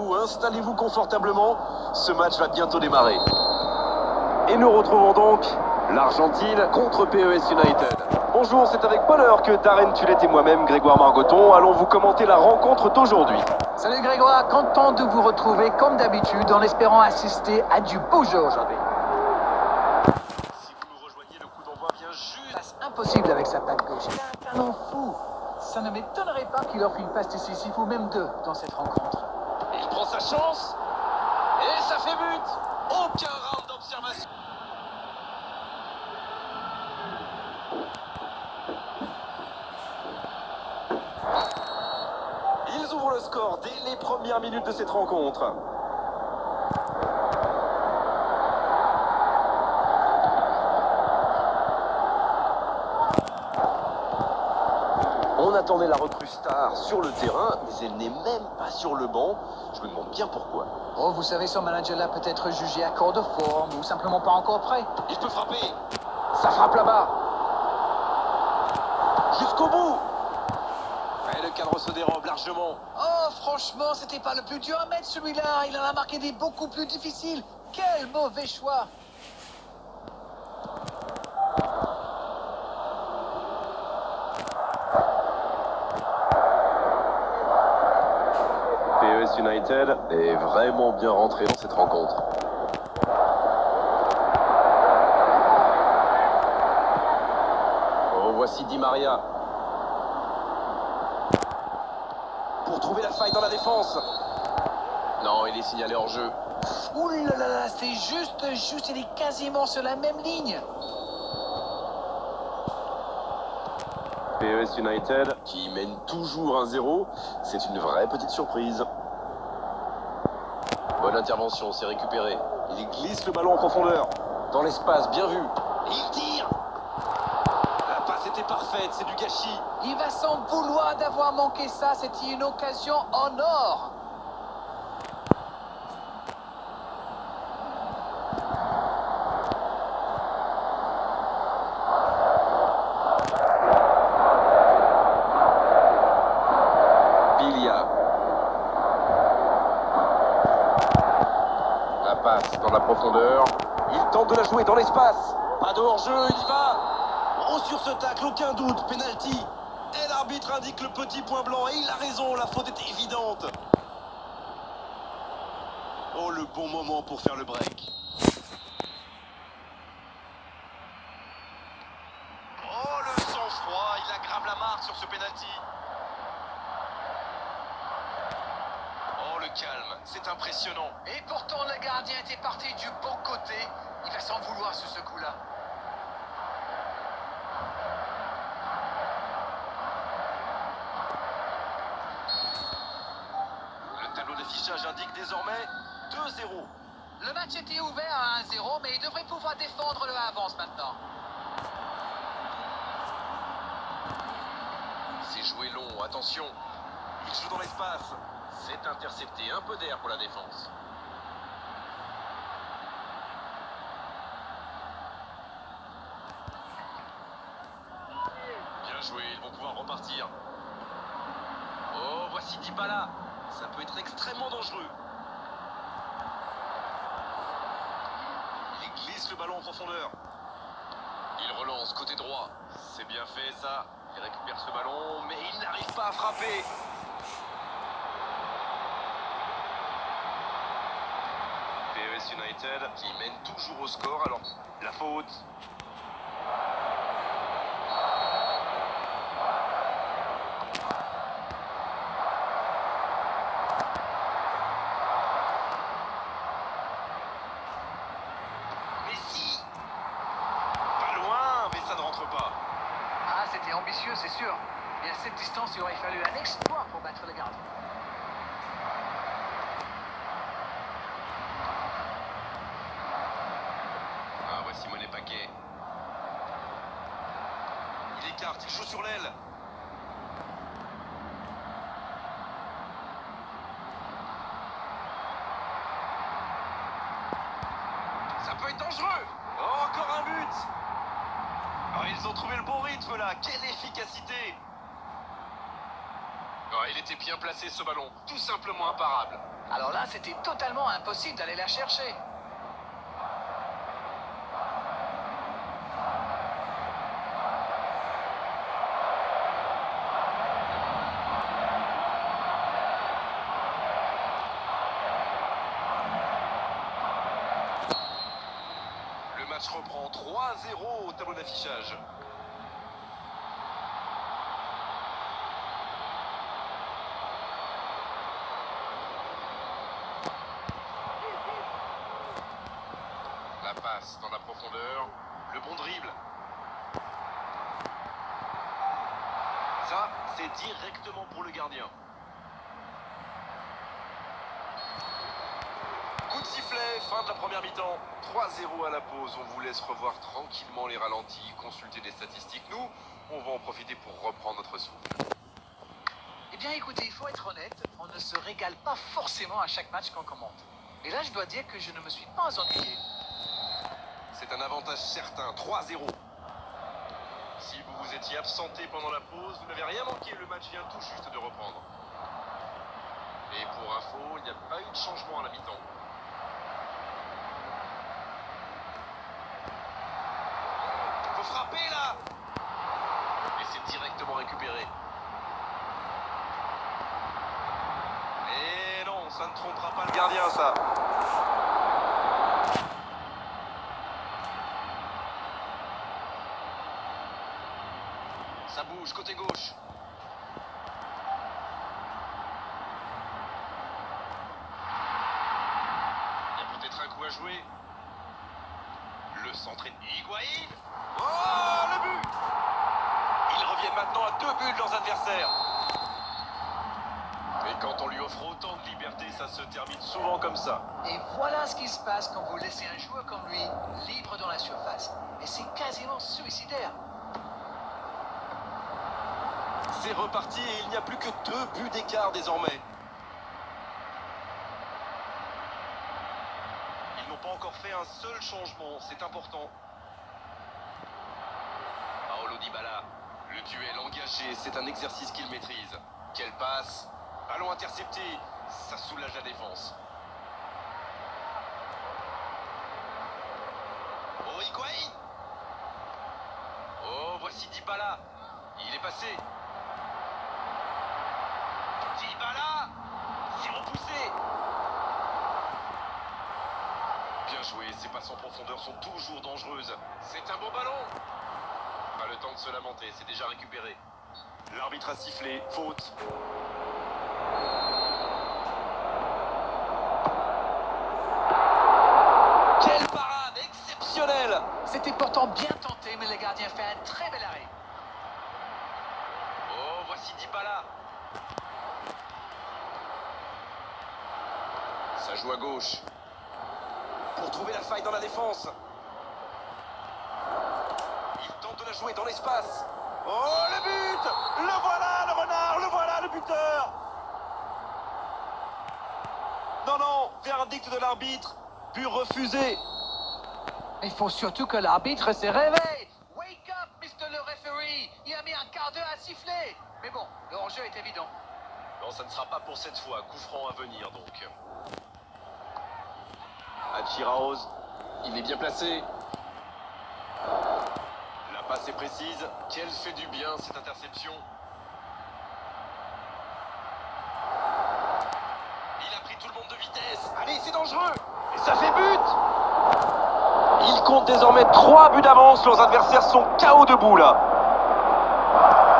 vous, installez-vous confortablement. Ce match va bientôt démarrer. Et nous retrouvons donc l'Argentine contre PES United. Bonjour, c'est avec bonheur que Darren Tulette et moi-même, Grégoire Margoton, allons vous commenter la rencontre d'aujourd'hui. Salut Grégoire, content de vous retrouver comme d'habitude en espérant assister à du beau jeu aujourd'hui. Si vous nous rejoignez, le coup d'envoi vient juste. Passe impossible avec sa patte gauche. Il a un talent fou. Ça ne m'étonnerait pas qu'il offre une passe décisive ou même deux dans cette rencontre. Il prend sa chance. Et ça fait but. Aucun round d'observation. Ils ouvrent le score dès les premières minutes de cette rencontre. On attendait la recrue star sur le terrain, mais elle n'est même pas sur le banc. Je me demande bien pourquoi. Oh, vous savez, son manager-là peut être jugé à court de forme ou simplement pas encore prêt. Il peut frapper. Ça frappe là-bas. Jusqu'au bout. Et le cadre se dérobe largement. Oh, franchement, c'était pas le plus dur à mettre celui-là. Il en a marqué des beaucoup plus difficiles. Quel mauvais choix. PES United est vraiment bien rentré dans cette rencontre. Oh, voici Di Maria. Pour trouver la faille dans la défense. Non, il est signalé hors jeu. Ouh là là là, c'est juste, il est quasiment sur la même ligne. PES United qui mène toujours 1-0. C'est une vraie petite surprise. Bonne intervention, c'est récupéré. Il glisse le ballon en profondeur. Dans l'espace, bien vu. Et il tire. La passe était parfaite, c'est du gâchis. Il va s'en vouloir d'avoir manqué ça. C'était une occasion en or. Bilia. La passe dans la profondeur. Il tente de la jouer dans l'espace. Pas de hors-jeu, il y va. Oh, sur ce tacle, aucun doute, penalty. Et l'arbitre indique le petit point blanc. Et il a raison, la faute est évidente. Oh, le bon moment pour faire le break. Oh, le sang-froid, il aggrave la marque sur ce penalty. Oh, le calme, c'est impressionnant. Et pourtant, le gardien était parti du bon côté. Il va s'en vouloir sur ce coup-là. Le tableau d'affichage indique désormais 2-0. Le match était ouvert à 1-0, mais il devrait pouvoir défendre le avance maintenant. C'est joué long, attention. Il joue dans l'espace. C'est intercepté, un peu d'air pour la défense. Bien joué, ils vont pouvoir repartir. Oh, voici Dybala. Ça peut être extrêmement dangereux. Il glisse le ballon en profondeur. Il relance côté droit. C'est bien fait ça. Il récupère ce ballon, mais il n'arrive pas à frapper. PES United qui mène toujours au score, alors la faute. Messi. Pas loin, mais ça ne rentre pas. Ah, c'était ambitieux, c'est sûr. Et à cette distance, il aurait fallu un exploit pour battre le gardien. Ah, voici Monet Paquet. Il écarte, il joue sur l'aile. Ça peut être dangereux. Oh, encore un but. Oh, ils ont trouvé le bon rythme là. Quelle efficacité. Oh, il était bien placé ce ballon. Tout simplement imparable. Alors là, c'était totalement impossible d'aller la chercher. Le match reprend 3-0 au tableau d'affichage. La passe dans la profondeur, le bon dribble. Ça, c'est directement pour le gardien. Coup de sifflet, fin de la première mi-temps. 3-0 à la pause, on vous laisse revoir tranquillement les ralentis, consulter des statistiques. Nous, on va en profiter pour reprendre notre souffle. Eh bien écoutez, il faut être honnête, on ne se régale pas forcément à chaque match qu'on commente. Et là, je dois dire que je ne me suis pas ennuyé. C'est un avantage certain, 3-0. Si vous vous étiez absenté pendant la pause, vous n'avez rien manqué, le match vient tout juste de reprendre. Et pour info, il n'y a pas eu de changement à la mi-temps. Faut frapper là! Et c'est directement récupéré. Et non, ça ne trompera pas le gardien, ça. Ça bouge, côté gauche. Il y a peut-être un coup à jouer. Le centre est Higuaín. Oh, le but! Ils reviennent maintenant à 2 buts de leurs adversaires. Et quand on lui offre autant de liberté, ça se termine souvent comme ça. Et voilà ce qui se passe quand vous laissez un joueur comme lui libre dans la surface. Et c'est quasiment suicidaire. C'est reparti et il n'y a plus que 2 buts d'écart désormais. Ils n'ont pas encore fait un seul changement, c'est important. Paulo Dybala, le duel engagé, c'est un exercice qu'il maîtrise. Quelle passe, ballon intercepté, ça soulage la défense. Oh, Higuaín! Oh, voici Dybala, il est passé. Dybala, c'est repoussé. Bien joué, ces passes en profondeur sont toujours dangereuses. C'est un beau ballon. Pas le temps de se lamenter, c'est déjà récupéré. L'arbitre a sifflé, faute. Quelle parade exceptionnelle! C'était pourtant bien tenté, mais le gardien fait un très bel arrêt. Oh, voici Dybala. Ça joue à gauche. Pour trouver la faille dans la défense. Il tente de la jouer dans l'espace. Oh, le but! Le voilà, le renard, le voilà, le buteur! Non, non, verdict de l'arbitre. But refusé. Il faut surtout que l'arbitre se réveille. Wake up, Mr. le referee. Il a mis un quart d'heure à siffler. Mais bon, le hors-jeu est évident. Non, ça ne sera pas pour cette fois. Coup franc à venir, donc. Achiraoz, il est bien placé. La passe est précise. Quelle fait du bien, cette interception. Il a pris tout le monde de vitesse. Allez, c'est dangereux. Et ça fait but. Il compte désormais 3 buts d'avance. Leurs adversaires sont KO debout, là.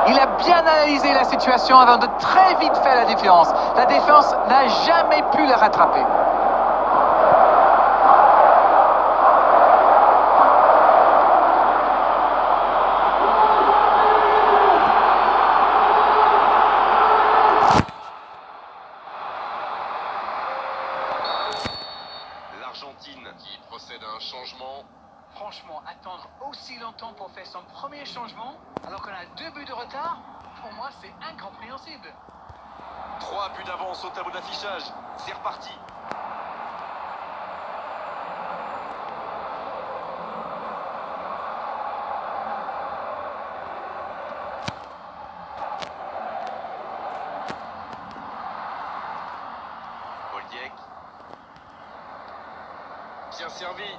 Il a bien analysé la situation avant de très vite faire la différence. La défense n'a jamais pu le rattraper. L'Argentine qui procède à un changement. Franchement, attendre aussi longtemps pour faire son premier changement, alors qu'on a 2 buts de retard, pour moi, c'est incompréhensible. 3 buts d'avance au tableau d'affichage. C'est reparti. Oldiek. tête. Bien servi.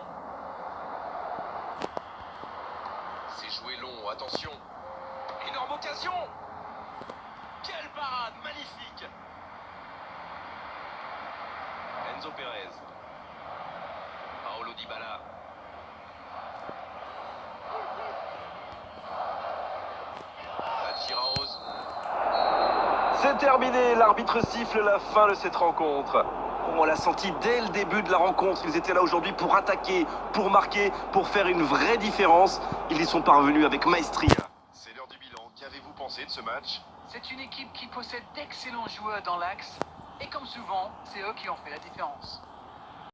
C'est joué long, attention. Énorme occasion. Quelle parade, magnifique. Enzo Pérez. Paolo Dybala. Rose. C'est terminé, l'arbitre siffle la fin de cette rencontre. On l'a senti dès le début de la rencontre, ils étaient là aujourd'hui pour attaquer, pour marquer, pour faire une vraie différence. Ils y sont parvenus avec maestria. C'est l'heure du bilan, qu'avez-vous pensé de ce match? C'est une équipe qui possède d'excellents joueurs dans l'axe. Et comme souvent, c'est eux qui ont fait la différence.